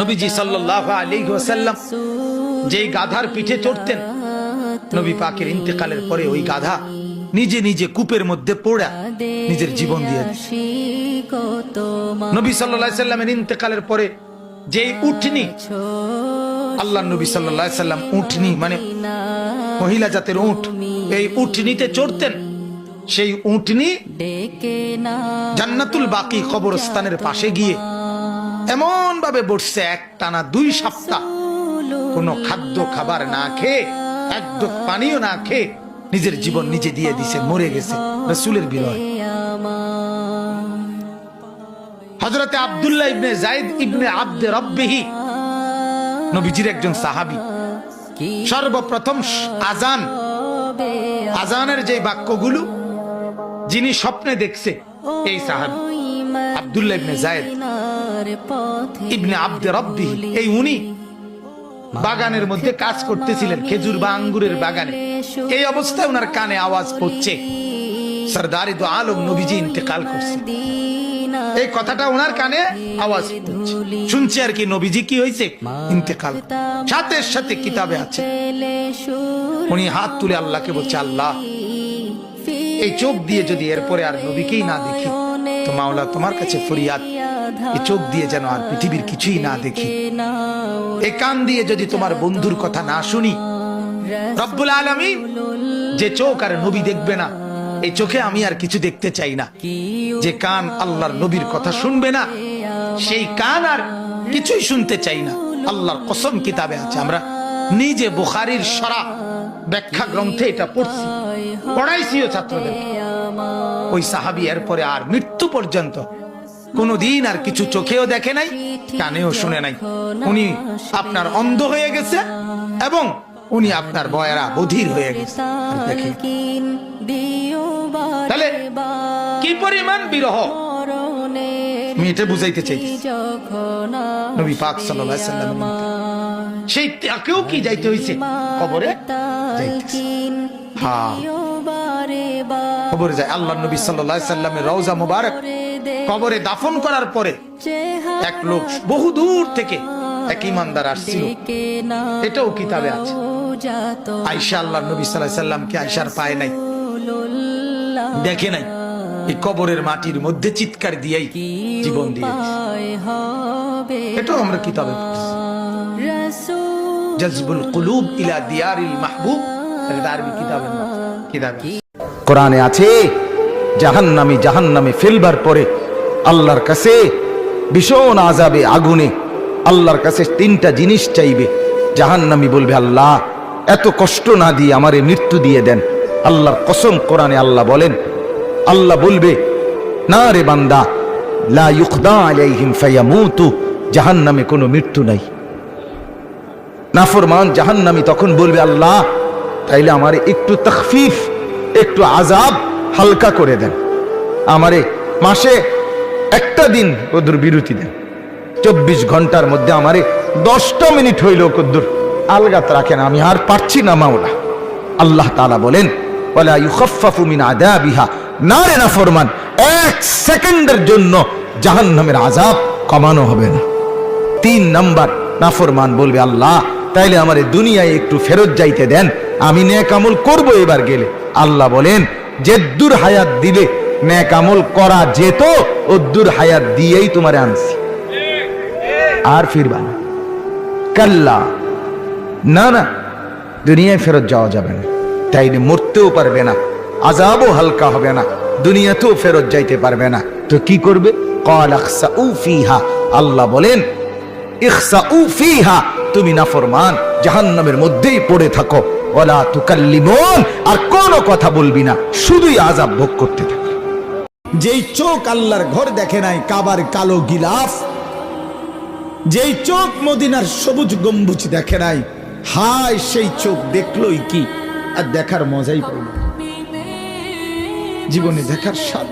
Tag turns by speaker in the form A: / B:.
A: নবীজি সাল্লাল্লাহু আলাইহি ওয়াসাল্লাম যেই গাধার পিঠে চড়তেন, নবী পাকের ইন্তেকালের পরে ওই গাধা নিজে নিজে কূপের মধ্যে পড়ে নিজের জীবন দিয়ে দিয়েছে। নবী সাল্লাল্লাহু আলাইহি সাল্লামের ইন্তেকালের পরে যেই উটনি, আল্লাহর নবী সাল্লাল্লাহু আলাইহি সাল্লাম উটনি মানে মহিলা জাতের উট, এই উটনিতে চড়তেন। সেই উটনি জান্নাতুল বাকি কবরস্থানের পাশে গিয়ে এমন ভাবে বসছে, একটানা 2 সপ্তাহ কোনো খাদ্য খাবার না খেয়ে, এক ঢোক পানিও না খেয়ে নিজের জীবন নিজে দিয়ে দিছে, মরে গেছে রাসূলের বিরহে। হযরতে আব্দুল্লাহ ইবনে যায়েদ ইবনে আব্দে রব্বিহি নবীজির একজন সাহাবী। সর্বপ্রথম আজানের যে বাক্যগুলো যিনি স্বপ্নে দেখছে, এই সাহাবী আব্দুল্লাহ ইবনে যায়েদ ইবনে আব্দে রব্বিহি, এই উনি বাগানের মধ্যে কাজ করতেছিলেন, খেজুর বা আঙ্গুরের বাগানে। এই অবস্থায় ওনার কানে আওয়াজ পড়ছে সরদারি দো আলম নবীজি ইন্তেকাল করছে। এই কথাটা ওনার কানে আওয়াজ পড়ছে, শুনছে আর কি, নবীজি কি হয়েছে, ইন্তেকাল। সাথে সাথে কিতাবে আছে, উনি হাত তুলে আল্লাহকে বলছে, আল্লাহ এই চোখ দিয়ে যদি এরপরে আর নবীকেই না দেখি তো মাওলা তোমার কাছে ফরিয়াদ, এই চোখ দিয়ে যেন আর পৃথিবীর কিছুই না দেখি, এই কান দিয়ে যদি তোমার বন্ধুর কথা না শুনি, রব্বুল আলামিন যে চোখ আর নবী দেখবে না, এই চোখে আমি আর কিছু দেখতে চাই না। যে কান আল্লাহর নবীর কথা শুনবে না, সেই কান আর কিছুই শুনতে চাই না। আল্লাহর কসম কিতাবে আছে, আমরা নিজে বুখারীর শরহ ব্যাখ্যা গ্রন্থে এটা পড়ছি, পড়াইছিও ছাত্রদের। ওই সাহাবী এরপরে আর মৃত্যু পর্যন্ত কোনদিন আর কিছু চোখেও দেখে নাই, কানেও শুনে নাই। উনি আপনার অন্ধ হয়ে গেছে এবং উনি আপনার বয়রা বধির হয়ে গেছে। তাহলে কি পরিমাণ বিরহ আমি এটা বুঝাইতে চাই। নবী পাক সাল্লাল্লাহু আলাইহি সাল্লাম সেই তাকেও কি যাইতে হইছে, কবরে যাইতেছে। হ্যাঁ, কবরে যায়। আল্লাহর নবী সাল্লাল্লাহু আলাইহি সাল্লামের রওজা মুবারক কবরে দাফন করার পরে এক লোক বহু দূর থেকে এক ইমানদার আসছিল, এটাও কিতাবে আছে। আয়েশা আল্লাহর নবী সাল্লাল্লাহু আলাইহি সাল্লামকে আয়েশার পায় নাই, দেখে নাই, এই কবরের মাটির মধ্যে চিৎকার দিয়েই জীবন দিয়ে এটাও আমরা কিতাবে পড়ছি। জাযবুল কুলুব ইলা দিয়ারিল মাহবুব, এটা আরবি কিতাবে কোরআনে আছে, জাহান্নামে ফেলবার পরে আল্লাহর কাছে ভীষণ আযাবে আগুনে আল্লাহর কাছে 3টা জিনিস চাইবে। জাহান্নামী বলবে, আল্লাহ এত কষ্ট না দিয়ে আমারে মৃত্যু দিয়ে দেন। আল্লাহর কসম, কোরআনে আল্লাহ বলেন, আল্লাহ বলবে, না রে বান্দা, লা ইউকদা আলাইহিম ফায়ামুতু, জাহান্নামে কোনো মৃত্যু নাই। নাফরমান জাহান্নামী তখন বলবে, আল্লাহ তাইলে আমারে একটু তাখফিফ, একটু আযাব হালকা করে দেন, আমারে মাসে একটা দিন কদ্দুর বিরতি দেন, 24 ঘন্টার মধ্যে আমারে 10টা মিনিট হইল কদ্দুর আলগাত রাখেন, আমি আর পারছি না মাওলা। আল্লাহ তাআলা বলেন, ওয়ালা ইউখাফফাফু মিন আযাবিহা, না রে নাফরমান, 1 সেকেন্ডের জন্য জাহান্নামের আযাব কমানো হবে না। 3 নাম্বার, নাফরমান বলবে, আল্লাহ তাইলে আমারে দুনিয়ায় একটু ফেরত যাইতে দেন, আমি নেক আমল করব এবার গেলে। আল্লাহ বলেন, যেদ্দুর হায়াত দিলে নেক আমল করা যেত, ওদ্দুর হায়াত দিয়েই তোমারে আনছি, আর ফিরবা না। কাল্লা, না না, দুনিয়ায় ফেরত যাওয়া যাবে না, তাইলে মরতেও পারবে না, আযাবও হালকা হবে না, দুনিয়াতেও ফেরত যাইতে পারবে না। তো কি করবে? ক্বাল ইখসাউ ফিহা, আল্লাহ বলেন, ইখসাউ ফিহা, তুমি নাফরমান জাহান্নামের মধ্যেই পড়ে থাকো, ওয়ালা তুকাল্লিমুন, আর কোনো কথা বলবি না, শুধুই আযাব ভোগ করতে থাকো। যেই চোখ আল্লাহর ঘর দেখে নাই, কাবার কালো গিলাফ, যেই চোখ মদিনার সবুজ গম্বুজ দেখে নাই, হায় সেই চোখ দেখলোই কি, আর দেখার মজাই পাইল, জীবনে দেখার স্বাদ